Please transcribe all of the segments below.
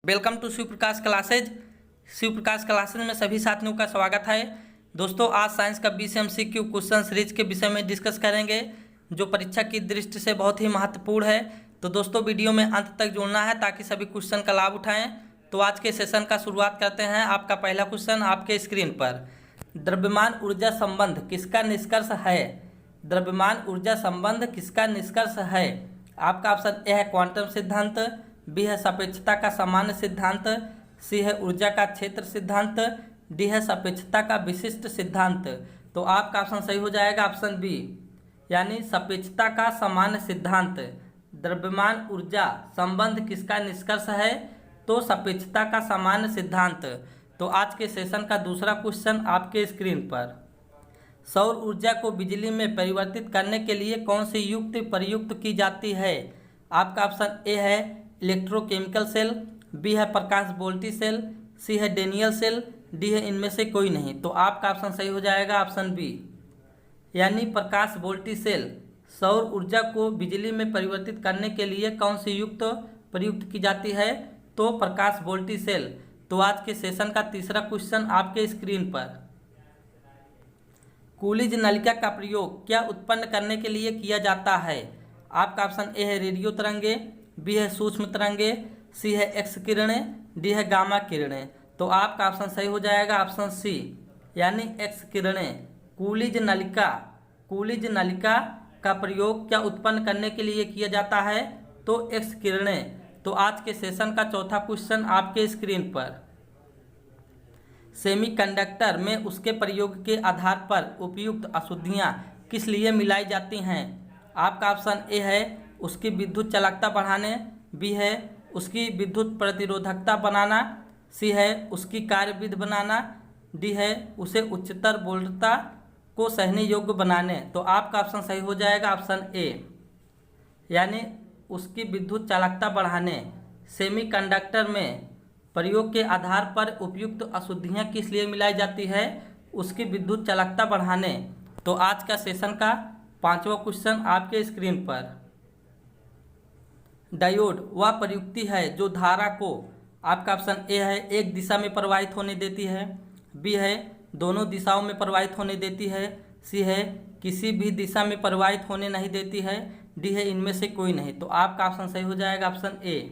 Welcome to Shiv Prakash classes. Shiv Prakash classes में सभी साथियों का स्वागत है। दोस्तों, आज साइंस का BCMCQ क्वेश्चन सीरीज के विषय में डिस्कस करेंगे जो परीक्षा की दृष्टि से बहुत ही महत्वपूर्ण है। तो दोस्तों, वीडियो में अंत तक जुड़ना है ताकि सभी क्वेश्चन का लाभ उठाएं। तो आज के सेशन का शुरुआत करते हैं। आपका पहला क्वेश्चन आपके स्क्रीन पर, द्रव्यमान ऊर्जा संबंध किसका निष्कर्ष है? द्रव्यमान ऊर्जा संबंध किसका निष्कर्ष है? आपका ऑप्शन ए है क्वांटम सिद्धांत, बी है सापेक्षता का सामान्य सिद्धांत, सी है ऊर्जा का क्षेत्र सिद्धांत, डी है सापेक्षता का विशिष्ट सिद्धांत। तो आपका ऑप्शन सही हो जाएगा ऑप्शन बी, यानी सापेक्षता का सामान्य सिद्धांत। द्रव्यमान ऊर्जा संबंध किसका निष्कर्ष है? तो सापेक्षता का सामान्य सिद्धांत। तो आज के सेशन का दूसरा क्वेश्चन आपके स्क्रीन पर, सौर ऊर्जा को बिजली में परिवर्तित करने के लिए कौन सी युक्ति प्रयुक्त की जाती है? आपका ऑप्शन ए है इलेक्ट्रोकेमिकल सेल, बी है प्रकाश वोल्टी सेल, सी है डेनियल सेल, डी है इनमें से कोई नहीं। तो आपका ऑप्शन सही हो जाएगा ऑप्शन बी, यानी प्रकाश वोल्टी सेल। सौर ऊर्जा को बिजली में परिवर्तित करने के लिए कौन सी युक्त प्रयुक्त की जाती है? तो प्रकाश वोल्टी सेल। तो आज के सेशन का तीसरा क्वेश्चन आपके स्क्रीन पर, कूलिज नलिका का प्रयोग क्या उत्पन्न करने के लिए किया जाता है? आपका ऑप्शन ए है रेडियो तरंगे, बी है सूक्ष्म तरंगे, सी है एक्स किरणें, डी है गामा किरणें। तो आपका ऑप्शन सही हो जाएगा ऑप्शन सी, यानी एक्स किरणें। कूलिज नलिका का प्रयोग क्या उत्पन्न करने के लिए किया जाता है? तो एक्स किरणें। तो आज के सेशन का चौथा क्वेश्चन आपके स्क्रीन पर, सेमीकंडक्टर में उसके प्रयोग के आधार पर उपयुक्त अशुद्धियाँ किस लिए मिलाई जाती हैं? आपका ऑप्शन ए है उसकी विद्युत चालकता बढ़ाने, बी है उसकी विद्युत प्रतिरोधकता बनाना, सी है उसकी कार्यविधि बनाना, डी है उसे उच्चतर वोल्टता को सहने योग्य बनाने। तो आपका ऑप्शन सही हो जाएगा ऑप्शन ए, यानी उसकी विद्युत चालकता बढ़ाने। सेमीकंडक्टर में प्रयोग के आधार पर उपयुक्त अशुद्धियाँ किस लिए मिलाई जाती है? उसकी विद्युत चालकता बढ़ाने। तो आज का सेशन का पांचवा क्वेश्चन आपके स्क्रीन पर, डायोड वह प्रयुक्ति है जो धारा को, आपका ऑप्शन ए है एक दिशा में प्रवाहित होने देती है, बी है दोनों दिशाओं में प्रवाहित होने देती है, सी है किसी भी दिशा में प्रवाहित होने नहीं देती है, डी है इनमें से कोई नहीं। तो आपका ऑप्शन सही हो जाएगा ऑप्शन ए,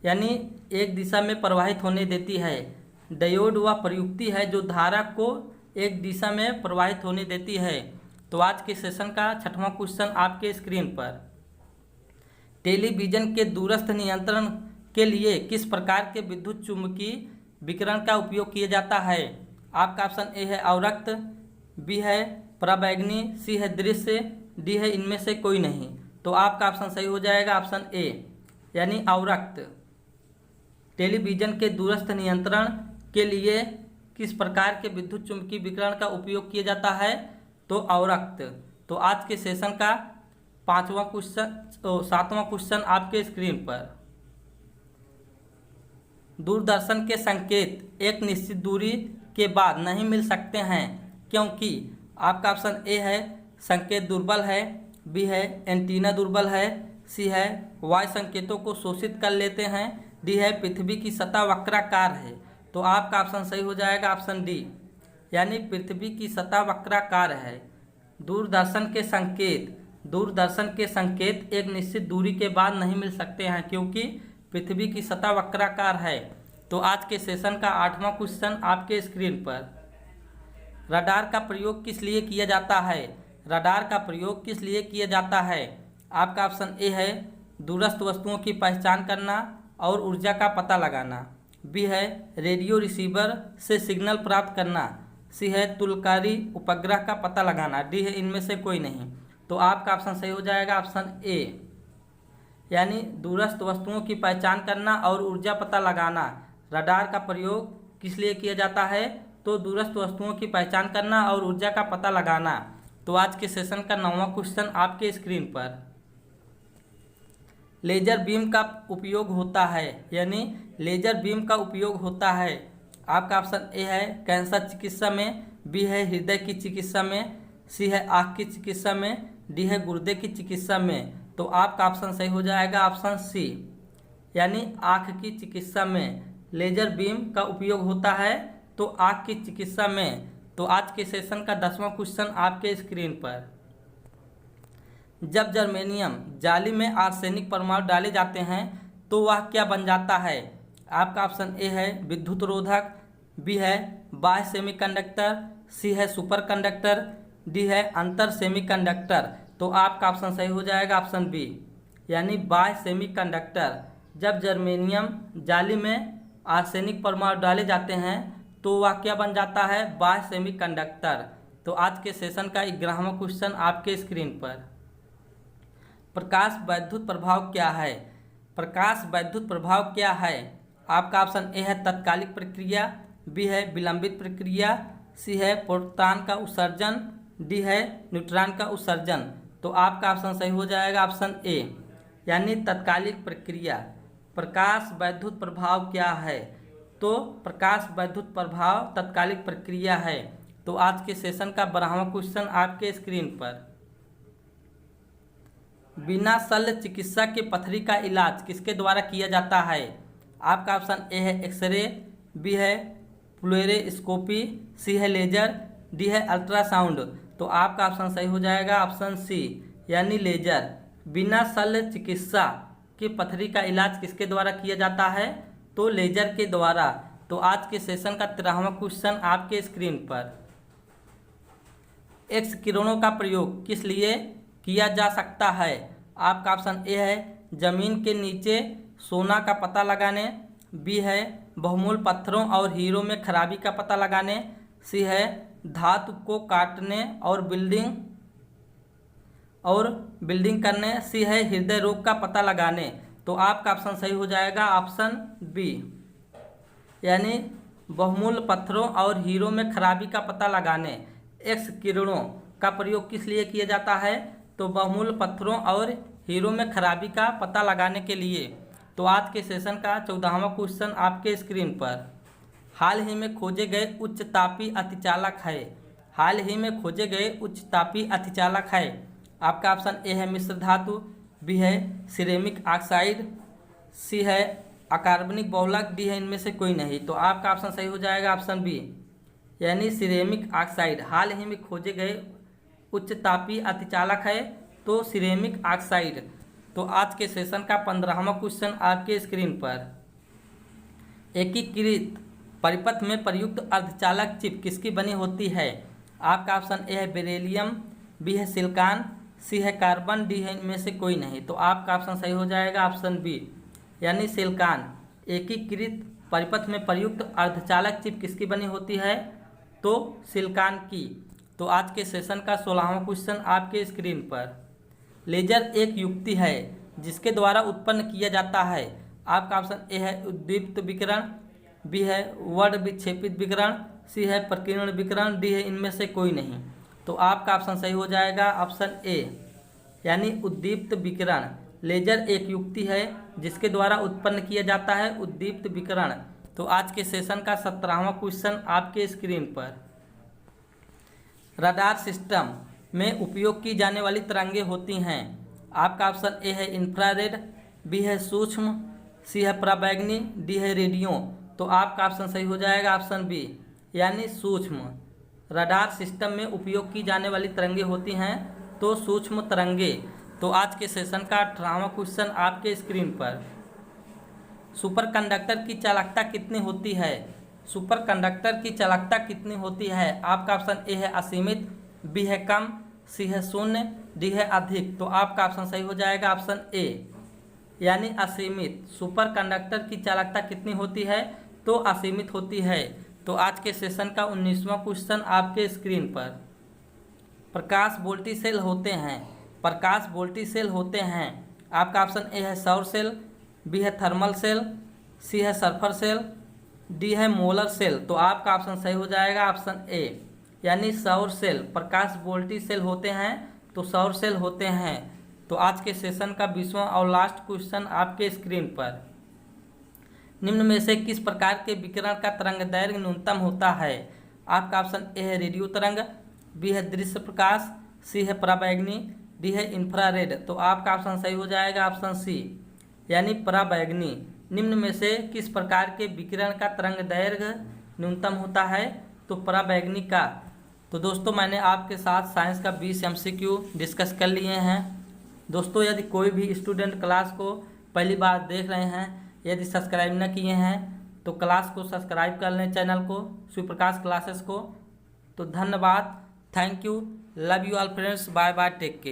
यानी एक दिशा में प्रवाहित होने देती है। डायोड वह प्रयुक्ति है जो धारा को एक दिशा में प्रवाहित होने देती है। तो आज के सेशन का छठवां क्वेश्चन आपके स्क्रीन पर, टेलीविजन के दूरस्थ नियंत्रण के लिए किस प्रकार के विद्युत चुम्बकीय विकिरण का उपयोग किया जाता है? आपका ऑप्शन ए है अवरक्त, बी है पराबैंगनी, सी है दृश्य, डी है इनमें से कोई नहीं। तो आपका ऑप्शन सही हो जाएगा ऑप्शन ए, यानी अवरक्त। टेलीविजन के दूरस्थ नियंत्रण के लिए किस प्रकार के विद्युत चुम्बकीय विकिरण का उपयोग किया जाता है? तो अवरक्त। तो आज के सेशन का सातवां क्वेश्चन आपके स्क्रीन पर, दूरदर्शन के संकेत एक निश्चित दूरी के बाद नहीं मिल सकते हैं क्योंकि? आपका ऑप्शन ए है संकेत दुर्बल है, बी है एंटीना दुर्बल है, सी है वायु संकेतों को शोषित कर लेते हैं, डी है पृथ्वी की सतह वक्राकार है। तो आपका ऑप्शन सही हो जाएगा ऑप्शन डी, यानी पृथ्वी की सतह वक्राकार है। दूरदर्शन के संकेत एक निश्चित दूरी के बाद नहीं मिल सकते हैं क्योंकि पृथ्वी की सतह वक्राकार है। तो आज के सेशन का आठवां क्वेश्चन आपके स्क्रीन पर, रडार का प्रयोग किस लिए किया जाता है? रडार का प्रयोग किस लिए किया जाता है? आपका ऑप्शन ए है दूरस्थ वस्तुओं की पहचान करना और ऊर्जा का पता लगाना, बी है रेडियो रिसीवर से सिग्नल प्राप्त करना, सी है तुलकारी उपग्रह का पता लगाना, डी है इनमें से कोई नहीं। तो आपका ऑप्शन सही हो जाएगा ऑप्शन ए, यानी दूरस्थ वस्तुओं की पहचान करना और ऊर्जा पता लगाना। रडार का प्रयोग किस लिए किया जाता है? तो दूरस्थ वस्तुओं की पहचान करना और ऊर्जा का पता लगाना। तो आज के सेशन का नौवां क्वेश्चन आपके स्क्रीन पर, लेजर बीम का उपयोग होता है, यानी लेजर बीम का उपयोग होता है। आपका ऑप्शन ए है कैंसर चिकित्सा में, बी है हृदय की चिकित्सा में, सी है आँख की चिकित्सा में, डी है गुर्दे की चिकित्सा में। तो आपका ऑप्शन सही हो जाएगा ऑप्शन सी, यानी आँख की चिकित्सा में लेजर बीम का उपयोग होता है। तो आँख की चिकित्सा में, तो आज के सेशन का 10वां क्वेश्चन आपके स्क्रीन पर। जब जर्मेनियम जाली में आर्सेनिक परमाणु डाले जाते हैं तो वह क्या बन जाता है? आपका ऑप्शन ए है विद्युत रोधक, बी है बाह्य सेमीकंडक्टर, सी है सुपर कंडक्टर, डी है अंतर सेमीकंडक्टर। तो आपका ऑप्शन सही हो जाएगा ऑप्शन बी, यानी बाह्य सेमीकंडक्टर। जब जर्मेनियम जाली में आर्सेनिक परमाणु डाले जाते हैं तो वह क्या बन जाता है? बाह्य सेमीकंडक्टर। तो आज के सेशन का 11वां क्वेश्चन आपके स्क्रीन पर। प्रकाश वैद्युत प्रभाव क्या है? प्रकाश वैद्युत प्रभाव क्या है? आपका ऑप्शन ए है तत्कालिक प्रक्रिया, बी है विलंबित प्रक्रिया, सी है प्रोटॉन का उत्सर्जन, डी है न्यूट्रॉन का उत्सर्जन। तो आपका ऑप्शन सही हो जाएगा ऑप्शन ए, यानी तत्कालिक प्रक्रिया। प्रकाश वैद्युत प्रभाव क्या है? तो प्रकाश वैद्युत प्रभाव तत्कालिक प्रक्रिया है। तो आज के सेशन का 12वां क्वेश्चन आपके स्क्रीन पर। बिना शल्य चिकित्सा के पथरी का इलाज किसके द्वारा किया जाता है? आपका ऑप्शन ए है एक्सरे, बी है फ्लोरेस्कोपी, सी है लेजर, डी है अल्ट्रासाउंड। तो आपका ऑप्शन सही हो जाएगा ऑप्शन सी, यानी लेजर। बिना शल्य चिकित्सा के पथरी का इलाज किसके द्वारा किया जाता है? तो लेजर के द्वारा। तो आज के सेशन का 13वां क्वेश्चन आपके स्क्रीन पर। एक्स किरणों का प्रयोग किस लिए किया जा सकता है? आपका ऑप्शन ए है जमीन के नीचे सोना का पता लगाने, बी है बहुमूल्य पत्थरों और हीरों में खराबी का पता लगाने, सी है धातु को काटने और बिल्डिंग करने, सी है हृदय रोग का पता लगाने। तो आपका ऑप्शन सही हो जाएगा ऑप्शन बी, यानी बहुमूल्य पत्थरों और हीरों में खराबी का पता लगाने। एक्स किरणों का प्रयोग किस लिए किया जाता है? तो बहुमूल्य पत्थरों और हीरों में खराबी का पता लगाने के लिए। तो आज के सेशन का 14वां क्वेश्चन आपके स्क्रीन पर। हाल ही में खोजे गए उच्च तापीय अतिचालक है। हाल ही में खोजे गए उच्च तापीय अतिचालक है। आपका ऑप्शन ए है मिश्र धातु, बी है सिरेमिक ऑक्साइड, सी है अकार्बनिक बहुलक, डी है इनमें से कोई नहीं। तो आपका ऑप्शन सही हो जाएगा ऑप्शन बी, यानी सिरेमिक ऑक्साइड। हाल ही में खोजे गए उच्च तापीय अतिचालक है तो सिरेमिक ऑक्साइड। तो आज के सेशन का 15वां क्वेश्चन आपके स्क्रीन पर। एकीकृत परिपथ में प्रयुक्त अर्धचालक चिप किसकी बनी होती है? आपका ऑप्शन ए है बेरिलियम, बी है सिलिकॉन, सी है कार्बन, डी है इनमें से कोई नहीं। तो आपका ऑप्शन सही हो जाएगा ऑप्शन बी, यानी सिलिकॉन। एकीकृत परिपथ में प्रयुक्त अर्धचालक चिप किसकी बनी होती है? तो सिलिकॉन की। तो आज के सेशन का 16वां क्वेश्चन आपके स्क्रीन पर। लेजर एक युक्ति है जिसके द्वारा उत्पन्न किया जाता है। आपका ऑप्शन ए है उद्दीप्त विकिरण, बी है वर्ण विक्षेपित विकिरण, सी है प्रकीर्ण विकिरण, डी है इनमें से कोई नहीं। तो आपका ऑप्शन सही हो जाएगा ऑप्शन ए, यानी उद्दीप्त विकिरण। लेजर एक युक्ति है जिसके द्वारा उत्पन्न किया जाता है उद्दीप्त विकिरण। तो आज के सेशन का 17वां क्वेश्चन आपके स्क्रीन पर। रडार सिस्टम में उपयोग की जाने वाली तरंगे होती हैं। आपका ऑप्शन ए है इंफ्रारेड, बी है सूक्ष्म, सी है पराबैंगनी, डी है रेडियो। तो आपका ऑप्शन सही हो जाएगा ऑप्शन बी, यानी सूक्ष्म। रडार सिस्टम में उपयोग की जाने वाली तरंगे होती हैं तो सूक्ष्म तरंगे। तो आज के सेशन का 18वां क्वेश्चन आपके स्क्रीन पर। सुपर कंडक्टर की चालकता कितनी होती है? सुपर कंडक्टर की चालकता कितनी होती है? आपका ऑप्शन ए है असीमित, बी है कम, सी है शून्य, डी है अधिक। तो आपका ऑप्शन सही हो जाएगा ऑप्शन ए, यानी असीमित। सुपर कंडक्टर की चालकता कितनी होती है? तो असीमित होती है। तो आज के सेशन का 19वां क्वेश्चन आपके स्क्रीन पर। प्रकाश वोल्टी सेल होते हैं। प्रकाश वोल्टी सेल होते हैं। आपका ऑप्शन ए है सौर सेल, बी है थर्मल सेल, सी है सल्फर सेल, डी है मोलर सेल। तो आपका ऑप्शन सही हो जाएगा ऑप्शन ए, यानी सौर सेल। प्रकाश वोल्टी सेल होते हैं तो सौर सेल होते हैं। तो आज के सेशन का 20वां और लास्ट क्वेश्चन आपके स्क्रीन पर। निम्न में से किस प्रकार के विकिरण का तरंग दैर्घ्य न्यूनतम होता है? आपका ऑप्शन ए है रेडियो तरंग, बी है दृश्य प्रकाश, सी है पराबैंगनी, डी है इंफ्रारेड। तो आपका ऑप्शन सही हो जाएगा ऑप्शन सी, यानी पराबैंगनी। निम्न में से किस प्रकार के विकिरण का तरंग दैर्घ्य न्यूनतम होता है? तो पराबैंगनी का। तो दोस्तों मैंने आपके साथ साइंस का 20 MCQ डिस्कस कर लिए हैं। दोस्तों यदि कोई भी स्टूडेंट क्लास को पहली बार देख रहे हैं, यदि सब्सक्राइब न किए हैं तो क्लास को सब्सक्राइब कर लें, चैनल को, शिवप्रकाश क्लासेस को। तो धन्यवाद, thank you, love you all friends, bye bye, take care.